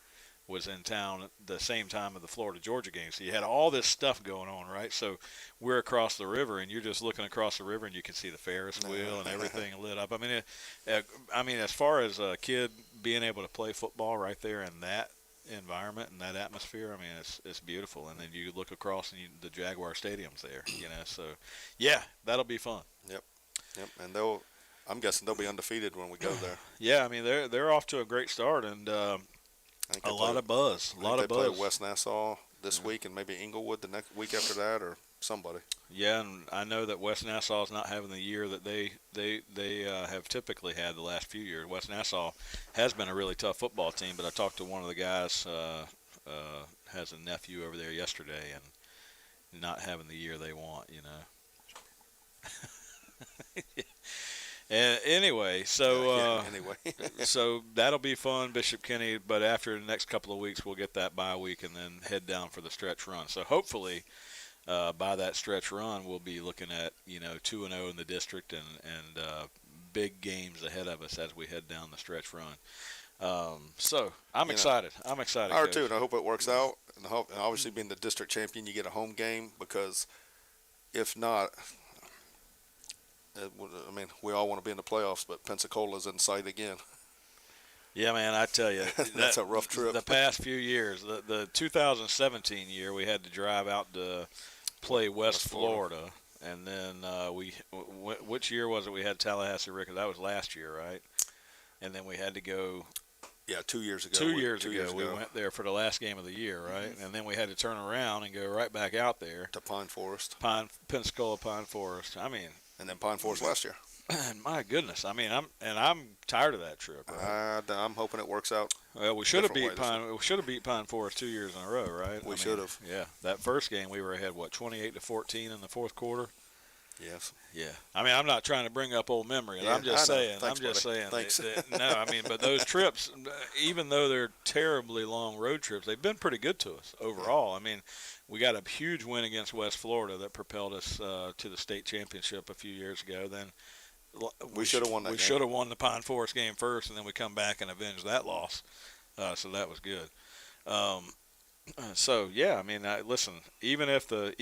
was in town at the same time of the Florida-Georgia game. So you had all this stuff going on, right? So we're across the river, and you're just looking across the river, and you can see the Ferris wheel and everything lit up. I mean, as far as a kid being able to play football right there in that environment and that atmosphere, I mean, it's beautiful. And then you look across, and the Jaguar Stadium's there, So yeah, that'll be fun. Yep, and I'm guessing they'll be undefeated when we go there. Yeah, I mean, they're off to a great start, and a lot of buzz. They play West Nassau this week, and maybe Inglewood the next week after that, or somebody. Yeah, and I know that West Nassau is not having the year that they have typically had the last few years. West Nassau has been a really tough football team, but I talked to one of the guys, has a nephew over there yesterday, and not having the year they want, And anyway, so so that'll be fun, Bishop Kenny. But after the next couple of weeks, we'll get that bye week and then head down for the stretch run. So hopefully, by that stretch run, we'll be looking at 2-0 in the district and big games ahead of us as we head down the stretch run. So I'm excited. I'm excited. I too, and I hope it works out. And obviously, being the district champion, you get a home game, because if not, I mean, we all want to be in the playoffs, but Pensacola's in sight again. Yeah, man, I tell you, that's a rough trip. The past few years, the 2017 year, we had to drive out to play West Florida, and then which year was it? We had Tallahassee Ricketts. That was last year, right? And then we had to go. Yeah, 2 years ago. 2 years ago, we went there for the last game of the year, right? And then we had to turn around and go right back out there to Pine Forest, Pensacola Pine Forest. I mean. And then Pine Forest last year. My goodness, I mean, I'm tired of that trip. Right? I'm hoping it works out. Well, we should have beat Pine Forest 2 years in a row, right? We should have. Yeah, that first game we were ahead 28-14 in the fourth quarter. Yes. Yeah. I mean, I'm not trying to bring up old memories. Yeah, I'm just saying. Thanks, I'm just buddy. saying. Thanks. No, I mean, but those trips, even though they're terribly long road trips, they've been pretty good to us overall. I mean, we got a huge win against West Florida that propelled us to the state championship a few years ago. Then We should have won that We game. should have won the Pine Forest game first, and then we come back and avenge that loss. So that was good. Um, so yeah, I mean, listen. Even if the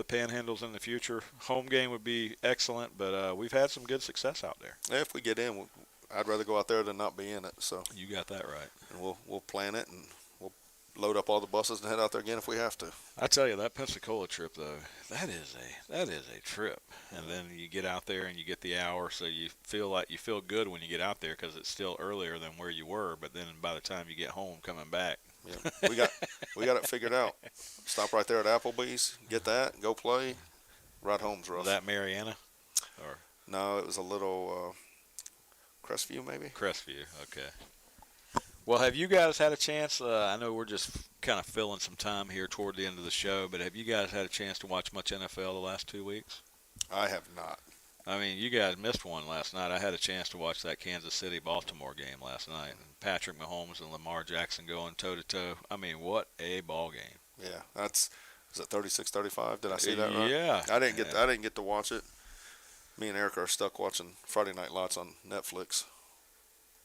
Panhandle's in the future, home game would be excellent. But we've had some good success out there. If we get in, I'd rather go out there than not be in it. So You got that right. and we'll plan it, and we'll load up all the buses and head out there again if we have to. I tell you, that Pensacola trip though, that is a trip. And then you get out there and you get the hour, so you feel good when you get out there because it's still earlier than where you were. But then by the time you get home coming back, Yeah, we got it figured out. Stop right there at Applebee's, get that, go play. Ride home's rough. was that Mariana or No, it was a little Crestview maybe. Crestview? Okay. Well, have you guys had a chance? I know we're just kind of filling some time here toward the end of the show, but have you guys had a chance to watch much NFL the last 2 weeks? I have not. I mean, you guys missed one last night. I had a chance to watch that Kansas City-Baltimore game last night. And Patrick Mahomes and Lamar Jackson going toe-to-toe. I mean, what a ball game. Yeah, was it 36-35? Did I see that right? Yeah. I didn't get to watch it. Me and Eric are stuck watching Friday Night Lights on Netflix.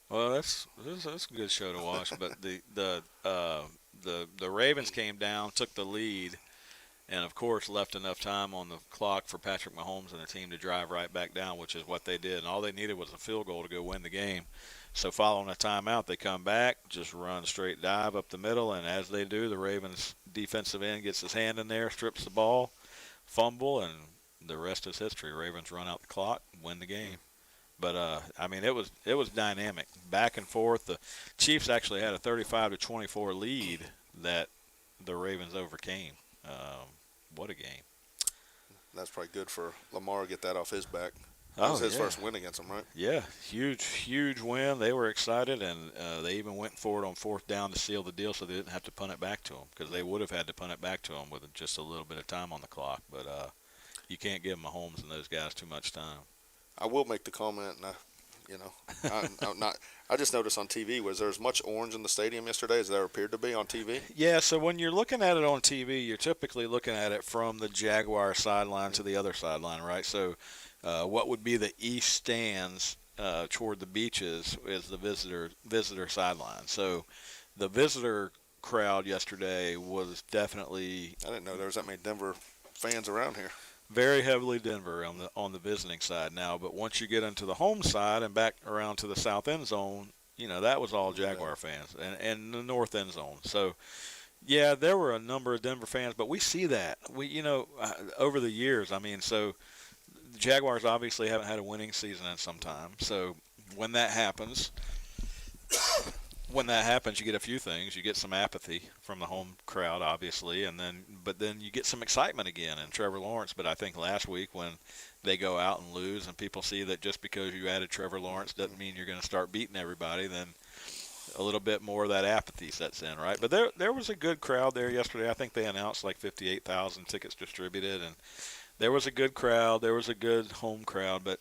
Well, that's a good show to watch. But the Ravens came down, took the lead, and of course left enough time on the clock for Patrick Mahomes and the team to drive right back down, which is what they did. And all they needed was a field goal to go win the game. So following a timeout, they come back, just run straight dive up the middle, and as they do, the Ravens defensive end gets his hand in there, strips the ball, fumble, and the rest is history. Ravens run out the clock, win the game. But I mean, it was dynamic, back and forth. The Chiefs actually had a 35-24 lead that the Ravens overcame. What a game! That's probably good for Lamar to get that off his back. That was his first win against them, right? Yeah, huge win. They were excited, and they even went for it on fourth down to seal the deal, so they didn't have to punt it back to them because they would have had to punt it back to them with just a little bit of time on the clock. But you can't give Mahomes and those guys too much time. I will make the comment, and I just noticed on TV, was there as much orange in the stadium yesterday as there appeared to be on TV? Yeah, so when you're looking at it on TV, you're typically looking at it from the Jaguar sideline to the other sideline, right? So what would be the east stands toward the beaches is the visitor sideline. So the visitor crowd yesterday was definitely I didn't know there was that many Denver fans around here. very heavily Denver on the visiting side now. But once you get into the home side and back around to the south end zone, that was all Jaguar fans and the north end zone. So yeah, there were a number of Denver fans, but we see that over the years. I mean, so the Jaguars obviously haven't had a winning season in some time. So when that happens, you get a few things. You get some apathy from the home crowd, obviously, but then you get some excitement again in Trevor Lawrence. But I think last week when they go out and lose and people see that just because you added Trevor Lawrence doesn't mean you're going to start beating everybody, then a little bit more of that apathy sets in, right? But there was a good crowd there yesterday. I think they announced like 58,000 tickets distributed, and there was a good crowd. There was a good home crowd. But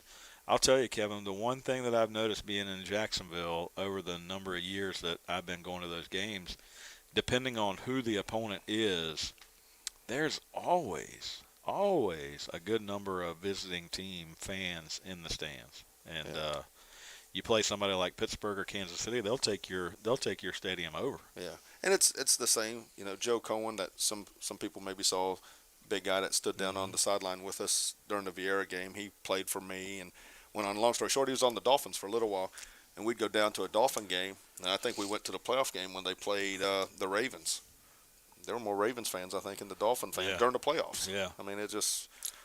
I'll tell you, Kevin, the one thing that I've noticed being in Jacksonville over the number of years that I've been going to those games, depending on who the opponent is, there's always a good number of visiting team fans in the stands. And you play somebody like Pittsburgh or Kansas City, they'll take your stadium over. Yeah, and it's the same. Joe Cohen, that some people maybe saw, big guy that stood down on the sideline with us during the Vieira game. He played for me and went on. Long story short, he was on the Dolphins for a little while, and we'd go down to a Dolphin game. And I think we went to the playoff game when they played the Ravens. There were more Ravens fans, I think, than the Dolphin fans during the playoffs. Yeah. I mean,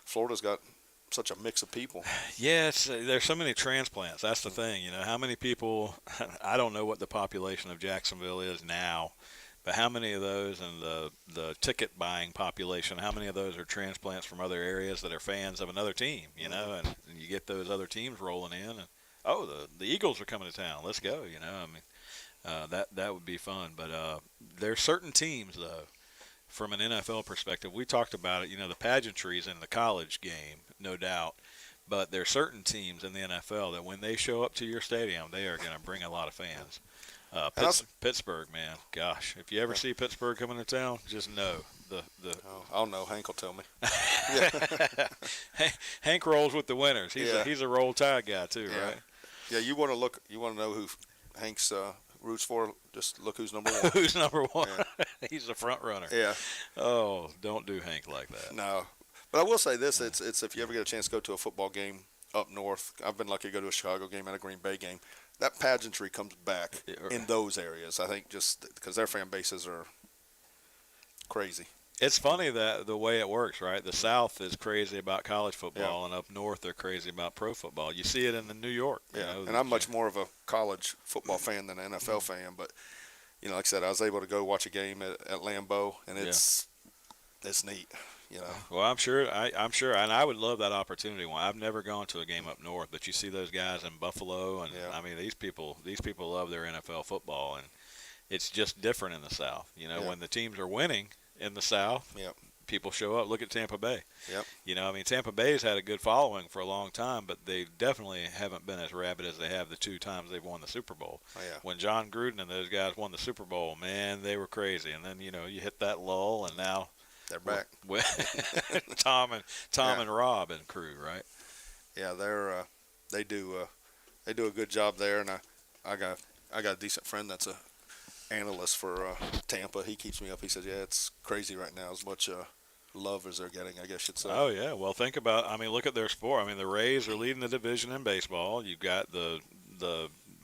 Florida's got such a mix of people. Yes, there's so many transplants. That's the thing. How many people, I don't know what the population of Jacksonville is now, but how many of those and the ticket buying population, how many of those are transplants from other areas that are fans of another team, and you get those other teams rolling in and, the Eagles are coming to town. Let's go, that would be fun. But there's certain teams, though, from an NFL perspective, we talked about it, the pageantries in the college game, no doubt. But there are certain teams in the NFL that when they show up to your stadium, they are going to bring a lot of fans. Pittsburgh, man, gosh, if you ever see Pittsburgh coming to town, just know the I'll know. Hank will tell me. Hank rolls with the winners. He's a roll tide guy too, Yeah. right? Yeah, you want to know who Hank's roots for? Just look who's number one. Who's number one? Yeah. He's the front runner. Yeah. Oh, don't do Hank like that. No. But I will say this: it's if you ever get a chance to go to a football game up north. I've been lucky to go to a Chicago game and a Green Bay game. That pageantry comes back in those areas. I think just because their fan bases are crazy. It's funny that the way it works, right? The South is crazy about college football, and up north they're crazy about pro football. You see it in New York. Yeah, and I'm much more of a college football fan than an NFL fan. But like I said, I was able to go watch a game at Lambeau, and it's neat. Well, I'm sure, and I would love that opportunity. I've never gone to a game up north, but you see those guys in Buffalo, and I mean these people love their NFL football, and it's just different in the South. When the teams are winning in the South, people show up. Look at Tampa Bay. Yep. I mean, Tampa Bay's had a good following for a long time, but they definitely haven't been as rabid as they have the 2 times they've won the Super Bowl. Oh, yeah. When John Gruden and those guys won the Super Bowl, man, they were crazy. And then, you hit that lull, and now they're back. Tom and Rob and crew, right? Yeah, they do a good job there, and I got a decent friend that's a analyst for Tampa. He keeps me up. He says, yeah, it's crazy right now as much love as they're getting, I guess you'd say. Oh, yeah. Well, look at their sport. I mean, the Rays are leading the division in baseball. You've got the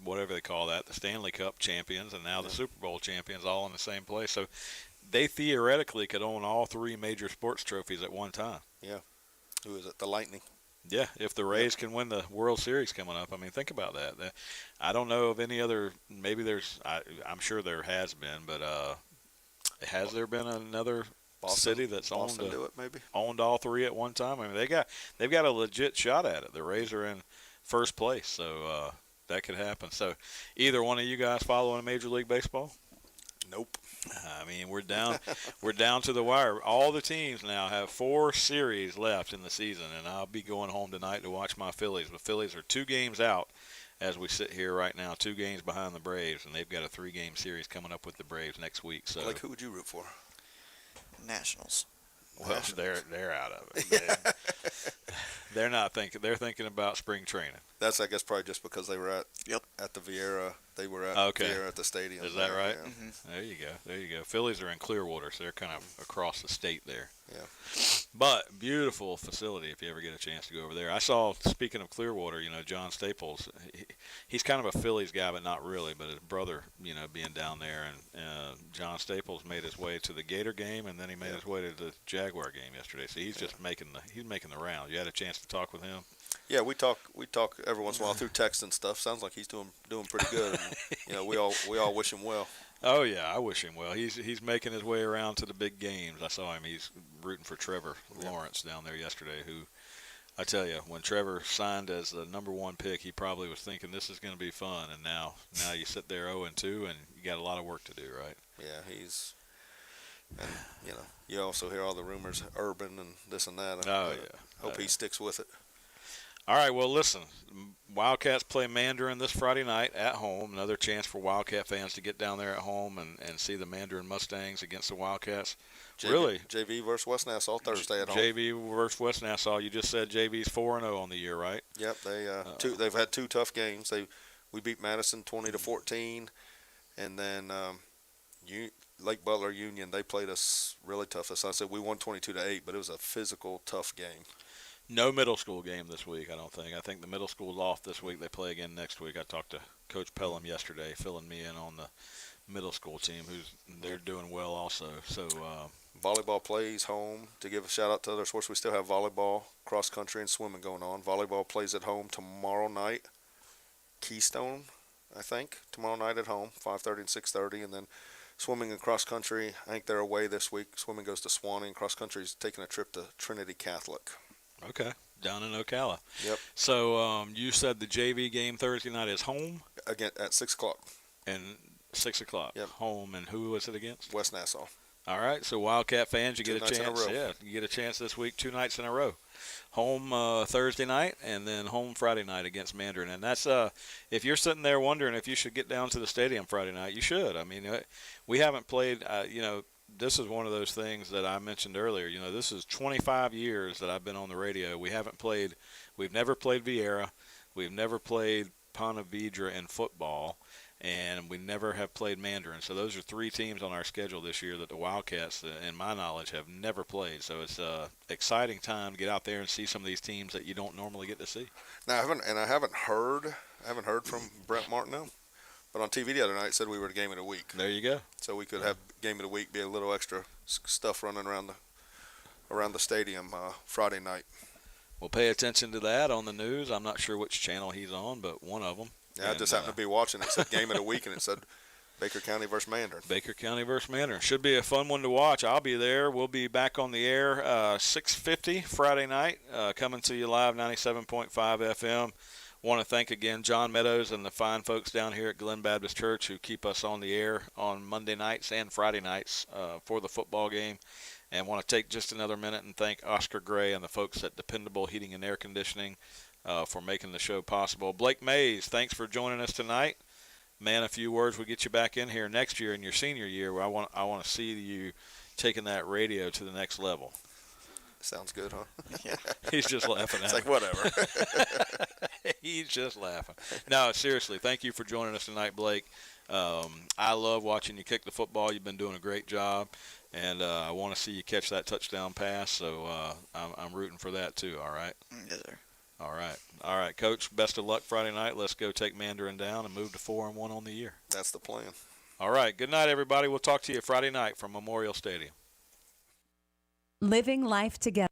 whatever they call that, the Stanley Cup champions, and now the Super Bowl champions all in the same place. So they theoretically could own all 3 major sports trophies at one time. Yeah. Who is it? The Lightning. Yeah, if the Rays can win the World Series coming up, I mean, think about that. I don't know of any other. Maybe I'm sure there has been, but has there been another city that's owned all 3 at one time? I mean, they've got a legit shot at it. The Rays are in first place, so that could happen. So, either one of you guys following Major League Baseball? Nope. I mean, we're down to the wire. All the teams now have 4 series left in the season, and I'll be going home tonight to watch my Phillies. The Phillies are 2 games out as we sit here right now, 2 games behind the Braves, and they've got a 3-game series coming up with the Braves next week. So, Blake, who would you root for? Nationals. Well, they're out of it. They're not thinking. They're thinking about spring training. That's, I guess, probably just because they were at the Viera. They were at Viera at the stadium. Is that right? Yeah. Mm-hmm. There you go. Phillies are in Clearwater, so they're kind of across the state there. Yeah. But beautiful facility if you ever get a chance to go over there. I saw, speaking of Clearwater, John Staples, he's kind of a Phillies guy, but not really. But his brother, being down there, and John Staples made his way to the Gator game, and then he made his way to the Jaguar game yesterday. So he's just making the rounds. You had a chance to talk with him? Yeah, we talk every once in a while through text and stuff. Sounds like he's doing pretty good. And, we all wish him well. Oh yeah, I wish him well. He's making his way around to the big games. I saw him. He's rooting for Trevor Lawrence down there yesterday. Who, I tell you, when Trevor signed as the number 1 pick, he probably was thinking this is going to be fun. And now you sit there 0-2, and you got a lot of work to do, right? Yeah, and you also hear all the rumors, Urban and this and that. Hope he sticks with it. All right, well, listen, Wildcats play Mandarin this Friday night at home. Another chance for Wildcat fans to get down there at home and see the Mandarin Mustangs against the Wildcats. JV versus West Nassau Thursday at home. JV versus West Nassau. You just said JV's 4-0 on the year, right? Yep, they've had 2 tough games. We beat Madison 20-14, and then Lake Butler Union, they played us really tough. As I said, we won 22-8, but it was a physical, tough game. No middle school game this week, I don't think. I think the middle school's off this week. They play again next week. I talked to Coach Pelham yesterday, filling me in on the middle school team, they're doing well also. So volleyball plays home. To give a shout out to other sports, we still have volleyball, cross country, and swimming going on. Volleyball plays at home tomorrow night. Keystone, I think, tomorrow night at home, 5:30 and 6:30, and then swimming and cross country, I think they're away this week. Swimming goes to Swanee, and cross country is taking a trip to Trinity Catholic. Okay, down in Ocala. Yep. So you said the JV game Thursday night is home? Again at 6 o'clock. And 6 o'clock. Yep. Home, and who was it against? West Nassau. All right, so Wildcat fans, you 2 get a chance. You get a chance this week, 2 nights in a row. Home Thursday night, and then home Friday night against Mandarin. And that's if you're sitting there wondering if you should get down to the stadium Friday night, you should. I mean, we haven't played. this is one of those things that I mentioned earlier. You know, this is 25 years that I've been on the radio. We've never played Vieira. We've never played Ponte Vedra in football, and we never have played Mandarin. So those are 3 teams on our schedule this year that the Wildcats, in my knowledge, have never played. So it's an exciting time to get out there and see some of these teams that you don't normally get to see. Now, I haven't heard from Brent Martineau, but on TV the other night it said we were the game of the week. There you go. So we could have game of the week, be a little extra stuff running around the stadium Friday night. We'll pay attention to that on the news. I'm not sure which channel he's on, but one of them. Yeah, I just happened to be watching. It said game of the week, and it said Baker County versus Mandarin. Baker County versus Mandarin. Should be a fun one to watch. I'll be there. We'll be back on the air 6:50 Friday night, coming to you live 97.5 FM. Want to thank again John Meadows and the fine folks down here at Glen Baptist Church who keep us on the air on Monday nights and Friday nights for the football game. And want to take just another minute and thank Oscar Gray and the folks at Dependable Heating and Air Conditioning for making the show possible. Blake Mays, thanks for joining us tonight. Man, a few words will get you back in here next year in your senior year where I want to see you taking that radio to the next level. Sounds good, huh? Yeah. He's just laughing at It's like, whatever. He's just laughing. No, seriously, thank you for joining us tonight, Blake. I love watching you kick the football. You've been doing a great job, and I want to see you catch that touchdown pass, so I'm rooting for that too, all right? Yes, sir. All right, Coach, best of luck Friday night. Let's go take Mandarin down and move to 4-1 on the year. That's the plan. All right, good night, everybody. We'll talk to you Friday night from Memorial Stadium. Living life together.